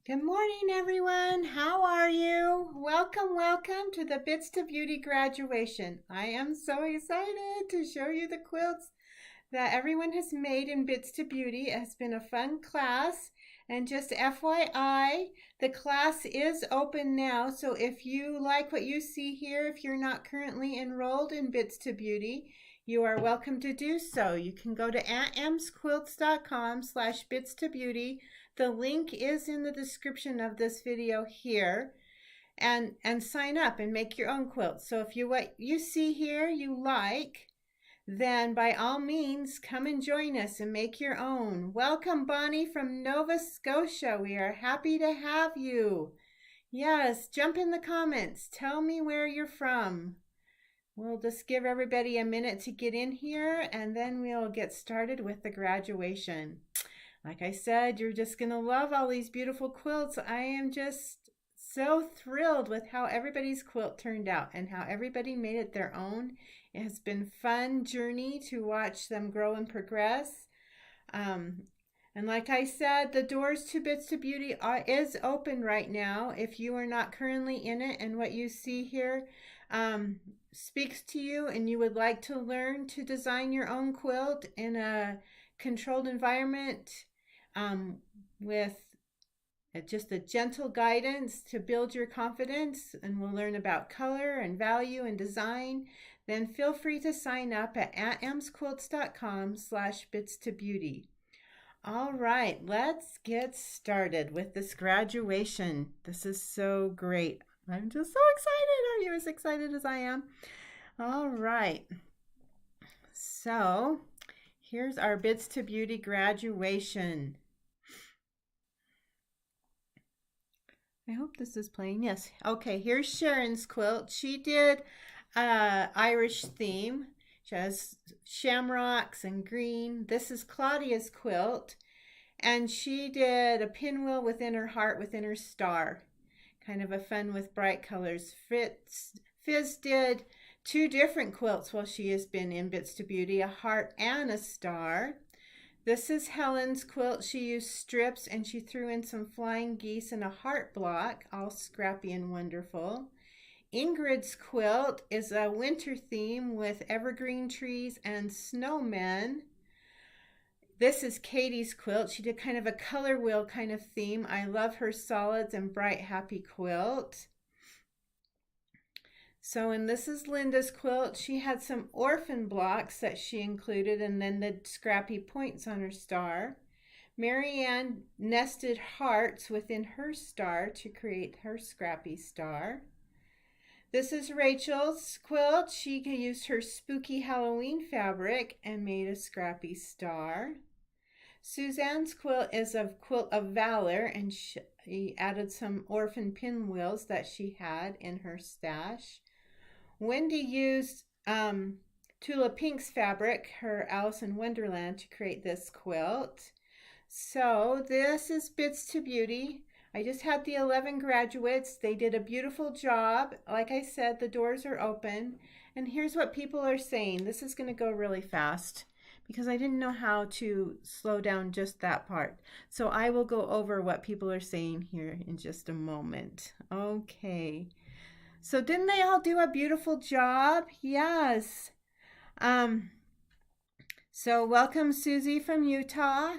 Good morning, everyone. How are you? Welcome to the Bits to Beauty graduation. I am so excited to show you the quilts that everyone has made in Bits to Beauty. It has been a fun class. And just FYI, the class is open now. So if you like what you see here, if you're not currently enrolled in Bits to Beauty, you are welcome to do so. You can go to auntmsquilts.com/bits to beauty. The link is in the description of this video here, and sign up and make your own quilt. So if what you see here you like, then by all means come and join us and make your own. Welcome, Bonnie from Nova Scotia. We are happy to have you. Yes, jump in the comments. Tell me where you're from. We'll just give everybody a minute to get in here, and then we'll get started with the graduation. Like I said, you're just going to love all these beautiful quilts. I am just so thrilled with how everybody's quilt turned out and how everybody made it their own. It has been a fun journey to watch them grow and progress. And like I said, the doors to Bits to Beauty is open right now. If you are not currently in it and what you see here speaks to you and you would like to learn to design your own quilt in a controlled environment, with just a gentle guidance to build your confidence, and we'll learn about color and value and design, then feel free to sign up at auntmsquilts.com/bits to beauty. All right, let's get started with this graduation. This is so great. I'm just so excited. Are you as excited as I am? All right. So here's our Bits to Beauty graduation. I hope this is playing. Yes. Okay, here's Sharon's quilt. She did Irish theme. She has shamrocks and green. This is Claudia's quilt. And she did a pinwheel within her heart, within her star. Kind of a fun with bright colors. Fizz did two different quilts while she has been in Bits to Beauty, a heart and a star. This is Helen's quilt. She used strips and she threw in some flying geese and a heart block, all scrappy and wonderful. Ingrid's quilt is a winter theme with evergreen trees and snowmen. This is Katie's quilt. She did kind of a color wheel kind of theme. I love her solids and bright, happy quilt. And this is Linda's quilt. She had some orphan blocks that she included and then the scrappy points on her star. Marianne nested hearts within her star to create her scrappy star. This is Rachel's quilt. She used her spooky Halloween fabric and made a scrappy star. Suzanne's quilt is a quilt of valor, and she added some orphan pinwheels that she had in her stash. Wendy used Tula Pink's fabric, her Alice in Wonderland, to create this quilt. So this is Bits to Beauty. I just had the 11 graduates. They did a beautiful job. Like I said, the doors are open. And here's what people are saying. This is going to go really fast because I didn't know how to slow down just that part. So I will go over what people are saying here in just a moment. Okay. So didn't they all do a beautiful job? Yes. So welcome Susie from Utah.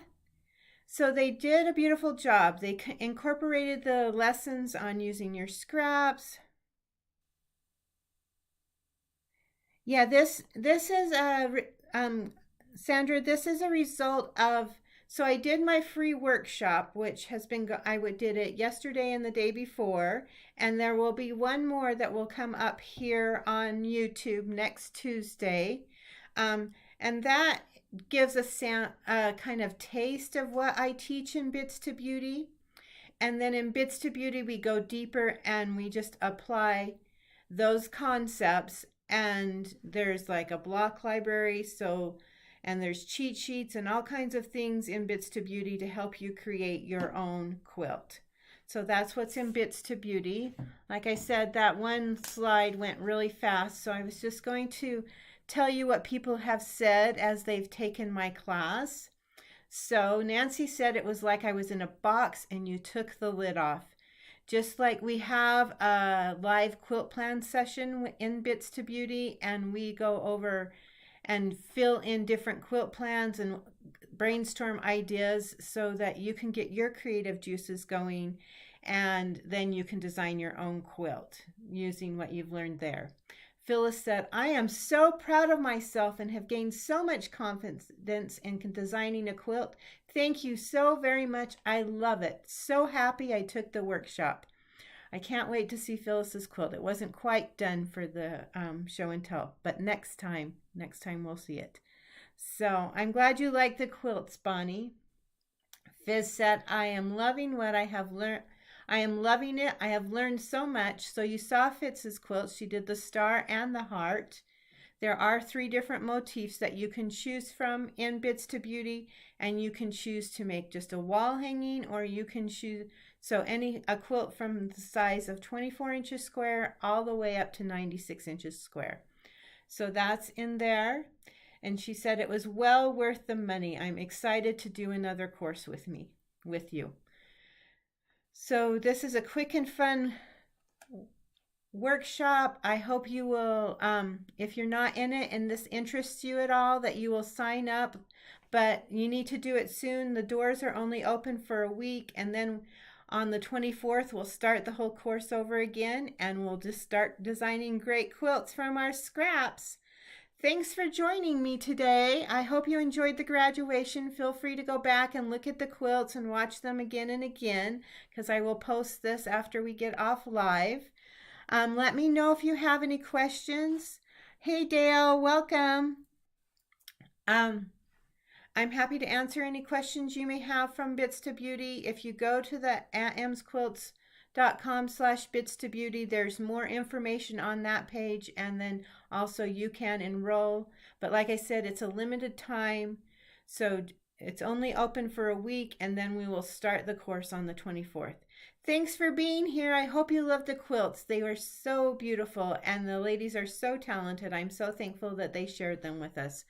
So they did a beautiful job. They incorporated the lessons on using your scraps. Yeah, this is Sandra, this is a result of, so I did my free workshop, which has been, did it yesterday and the day before, and there will be one more that will come up here on YouTube next Tuesday. And that gives a kind of taste of what I teach in Bits to Beauty. And then in Bits to Beauty, we go deeper and we just apply those concepts. And there's like a block library, and there's cheat sheets and all kinds of things in Bits to Beauty to help you create your own quilt. So that's what's in Bits to Beauty. Like I said, that one slide went really fast, so I was just going to tell you what people have said as they've taken my class. So Nancy said it was like I was in a box and you took the lid off. Just like we have a live quilt plan session in Bits to Beauty, and we go over and fill in different quilt plans and brainstorm ideas so that you can get your creative juices going, and then you can design your own quilt using what you've learned there. Phyllis said, I am so proud of myself and have gained so much confidence in designing a quilt. Thank you so very much. I love it. So happy I took the workshop. I can't wait to see Phyllis's quilt. It wasn't quite done for the show and tell, but next time we'll see it. So I'm glad you like the quilts, Bonnie. Fizz said, I am loving what I have learned. I am loving it. I have learned so much. So you saw Fitz's quilt. She did the star and the heart. There are 3 different motifs that you can choose from in Bits to Beauty, and you can choose to make just a wall hanging, or you can choose a quilt from the size of 24 inches square all the way up to 96 inches square. So that's in there. And she said it was well worth the money. I'm excited to do another course with you. So this is a quick and fun workshop. I hope you will, if you're not in it and this interests you at all, that you will sign up. But you need to do it soon. The doors are only open for a week, and then on the 24th, we'll start the whole course over again, and we'll just start designing great quilts from our scraps. Thanks for joining me today. I hope you enjoyed the graduation. Feel free to go back and look at the quilts and watch them again and again, because I will post this after we get off live. Let me know if you have any questions. Hey, Dale, welcome. I'm happy to answer any questions you may have from Bits to Beauty. If you go to the amsquilts.com/bits to beauty, there's more information on that page, and then also you can enroll. But like I said, it's a limited time, so it's only open for a week, and then we will start the course on the 24th. Thanks for being here. I hope you love the quilts. They were so beautiful, and the ladies are so talented. I'm so thankful that they shared them with us.